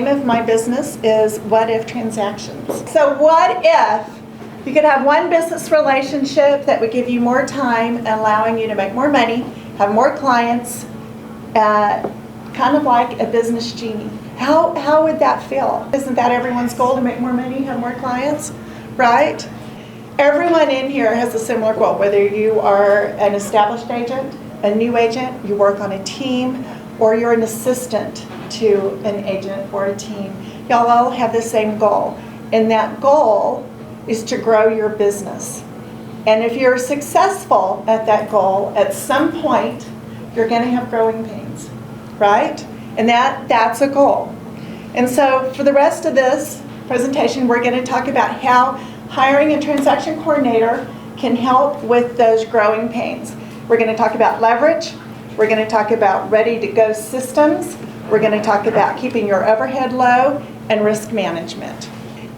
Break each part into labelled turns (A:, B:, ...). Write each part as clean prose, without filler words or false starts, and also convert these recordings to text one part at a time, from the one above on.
A: of my business is what if transactions. So what if you could have one business relationship that would give you more time, allowing you to make more money, have more clients, kind of like a business genie. How would that feel? Isn't that everyone's goal, to make more money, have more clients, right? Everyone in here has a similar goal, whether you are an established agent, a new agent, you work on a team, or you're an assistant to an agent or a team. Y'all all have the same goal, and that goal is to grow your business. And if you're successful at that goal, at some point, you're going to have growing pains, right? And that's a goal. And so for the rest of this presentation, we're going to talk about how hiring a transaction coordinator can help with those growing pains. We're going to talk about leverage. We're going to talk about ready-to-go systems. We're going to talk about keeping your overhead low and risk management.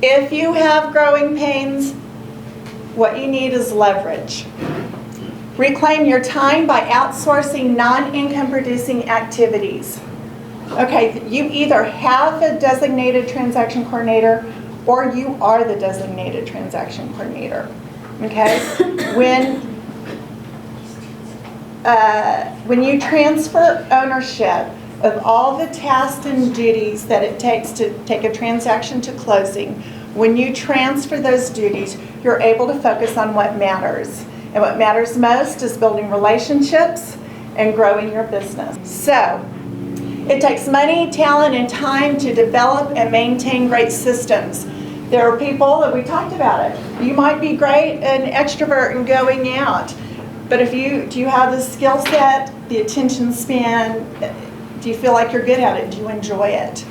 A: If you have growing pains, what you need is leverage. Reclaim your time by outsourcing non-income producing activities. Okay, you either have a designated transaction coordinator or you are the designated transaction coordinator. Okay? When you transfer ownership of all the tasks and duties that it takes to take a transaction to closing, when you transfer those duties, you're able to focus on what matters. And what matters most is building relationships and growing your business. So, it takes money, talent, and time to develop and maintain great systems. There are people that we talked about it. You might be great and extrovert and going out, but do you have the skill set, the attention span? Do you feel like you're good at it? Do you enjoy it?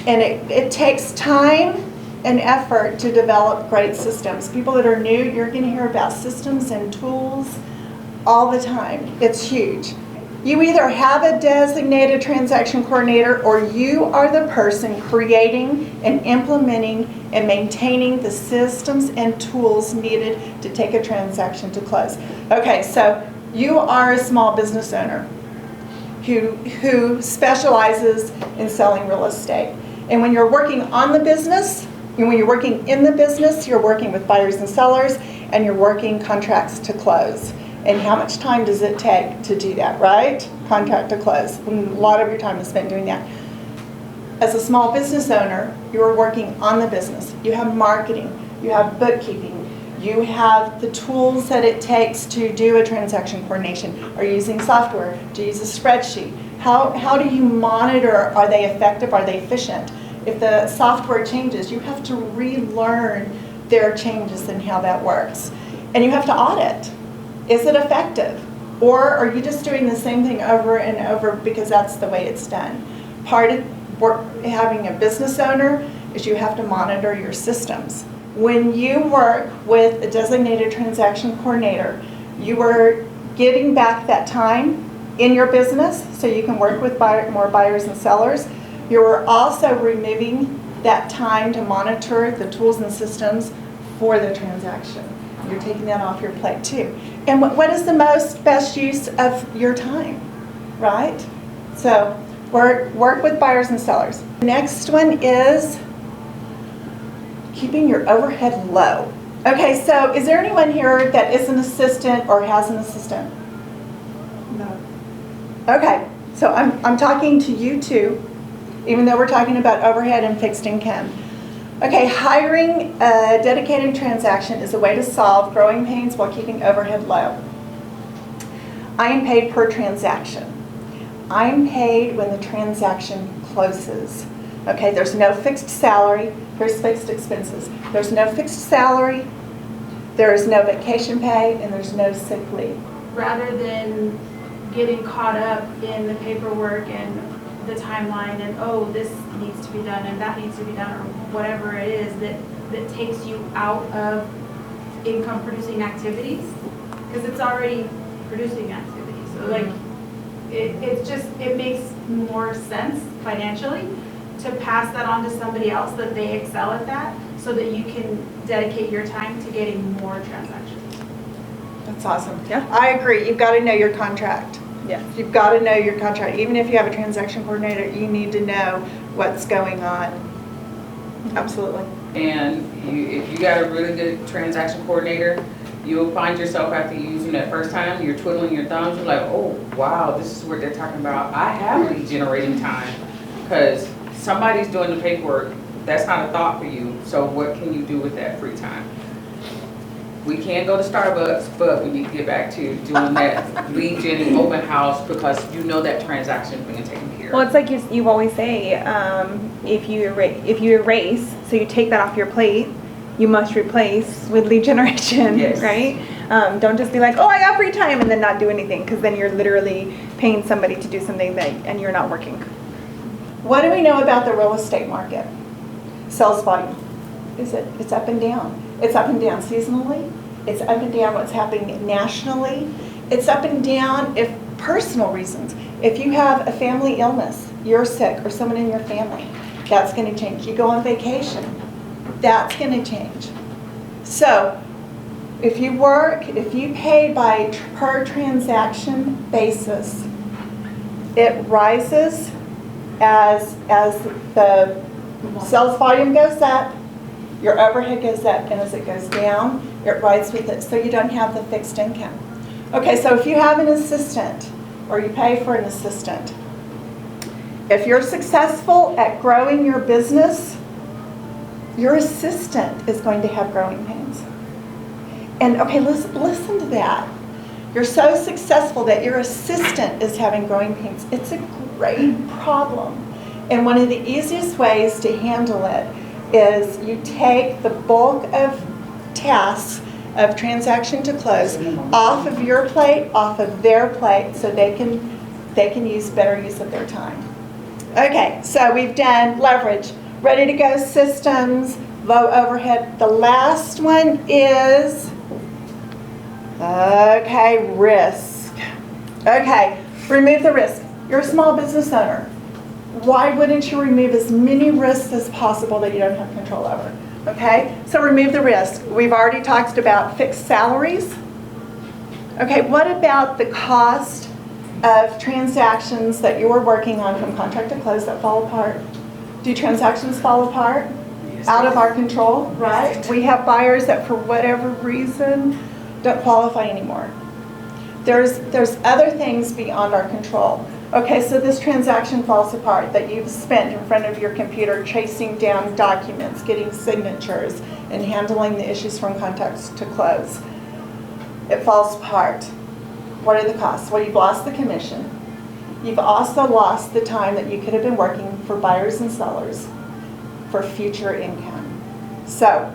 A: And it takes time and effort to develop great systems. People that are new, you're going to hear about systems and tools all the time. It's huge. You either have a designated transaction coordinator or you are the person creating and implementing and maintaining the systems and tools needed to take a transaction to close. Okay, so you are a small business owner who specializes in selling real estate. And when you're working on the business, and when you're working in the business, you're working with buyers and sellers, and you're working contracts to close. And how much time does it take to do that, right? Contract to close. And a lot of your time is spent doing that. As a small business owner, you're working on the business. You have marketing, you have bookkeeping, you have the tools that it takes to do a transaction coordination. Are you using software? Do you use a spreadsheet? How do you monitor? Are they effective? Are they efficient? If the software changes, you have to relearn their changes and how that works. And you have to audit. Is it effective? Or are you just doing the same thing over and over because that's the way it's done? Part of having a business owner is you have to monitor your systems. When you work with a designated transaction coordinator, you are getting back that time in your business so you can work with more buyers and sellers. You're also removing that time to monitor the tools and systems for the transaction. You're taking that off your plate too. And what is the best use of your time, right? So work with buyers and sellers. The next one is keeping your overhead low. Okay, so is there anyone here that is an assistant or has an assistant? No. Okay, so I'm talking to you too, even though we're talking about overhead and fixed income. Okay, hiring a dedicated transaction is a way to solve growing pains while keeping overhead low. I am paid per transaction. I am paid when the transaction closes. Okay, there's no fixed salary, there's fixed expenses. There's no fixed salary, there is no vacation pay, and there's no sick leave.
B: Rather than getting caught up in the paperwork and the timeline and, oh, this needs to be done and that needs to be done, or whatever it is that takes you out of income producing activities, because it's already producing activities. So like it makes more sense financially to pass that on to somebody else that they excel at that, so that you can dedicate your time to getting more transactions.
A: That's awesome. Yeah, I agree. You've got to know your contract.
C: Yeah.
A: You've got to know your contract. Even if you have a transaction coordinator, you need to know what's going on. Absolutely.
C: And if you got a really good transaction coordinator, you'll find yourself after using that first time, you're twiddling your thumbs, you're like, oh, wow, this is what they're talking about. I have lead generating time, because somebody's doing the paperwork. That's not a thought for you. So what can you do with that free time? We can go to Starbucks, but we need to get back to doing that lead gen open house, because you know that transaction is being taken care of.
D: Well, it's like you always say, if you erase, so you take that off your plate, you must replace with lead generation,
C: Yes.
D: right? Don't just be like, oh, I got free time, and then not do anything, because then you're literally paying somebody to do something and you're not working.
A: What do we know about the real estate market? Sales volume. It's up and down. It's up and down seasonally. It's up and down what's happening nationally. It's up and down if personal reasons. If you have a family illness, you're sick, or someone in your family, that's going to change. You go on vacation, that's going to change. So if you pay by per transaction basis, it rises as the sales volume goes up, your overhead goes up, and as it goes down, it rises with it, so you don't have the fixed income. Okay, so if you have an assistant, or you pay for an assistant, if you're successful at growing your business, your assistant is going to have growing pains. And okay, listen to that. You're so successful that your assistant is having growing pains. It's a great problem. And one of the easiest ways to handle it is you take the bulk of tasks of transaction to close off of your plate, off of their plate, so they can use better use of their time. Okay, so we've done leverage, ready to go systems, low overhead. The last one is, okay, risk. Okay, remove the risk. You're a small business owner. Why wouldn't you remove as many risks as possible that you don't have control over? Okay, so remove the risk. We've already talked about fixed salaries. Okay, what about the cost of transactions that you were working on from contract to close that fall apart? Do transactions fall apart?
C: Yes.
A: Out of our control, right? We have buyers that for whatever reason don't qualify anymore. There's other things beyond our control. Okay, so this transaction falls apart that you've spent in front of your computer chasing down documents, getting signatures, and handling the issues from contracts to close. It falls apart. What are the costs? Well, you've lost the commission. You've also lost the time that you could have been working for buyers and sellers for future income. So,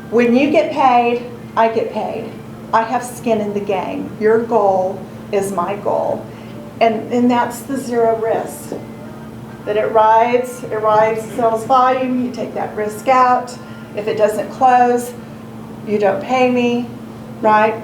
A: when you get paid, I get paid. I have skin in the game. Your goal is my goal. And that's the zero risk. That it rides sales volume, you take that risk out. If it doesn't close, you don't pay me, right?